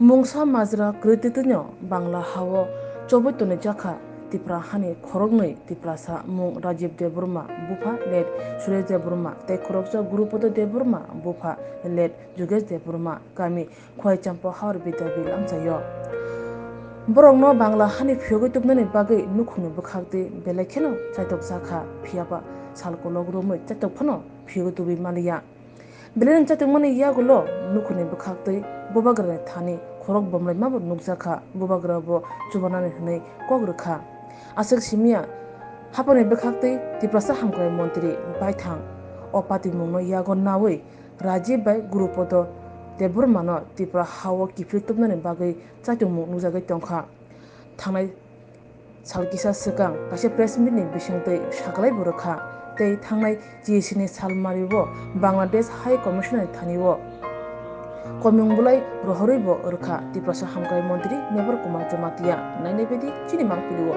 Mungsa majra kritiknya Bangla hawo cobotone jaka tipra hani khorognoi tipra sa mung Rajiv Deburma bufa led Suresh Deburma te khoroksa Gurupodo Deburma bufa led Jogesh Deburma kami khoi champo haur bidabil amchayo borongno Bangla hani phiyogoi tubnani bagai nukhungni bukhakti belekheno chaitok jaka phiyaba salkologromoi chaitok phano phiyogoi tubi maliya Belen chatung mani yagulo nukhuni bukhakti bobagrane thani khorok bomlai mabo nukjaka bobagrabo chubanani hnai kogrukha asuk simia hapani bukhakti tiprasa hamkrai montri baithang opati mungno yagon nawi Rajiv bai Gurupodo Deburmano tipra hawo kifritubnani bagai chatung mung nukjagai tongkha thangnai salkisa sikang kaise press meet ni bisingtwi saklai burukha tei thangnai GSC ni salmaribo Bangladesh High Commissioner thaniwo komung bulai rohoribo urkha tiprasa hamkrai montri Nipur Kumar Jumatia nainebedi chini mangpiliwo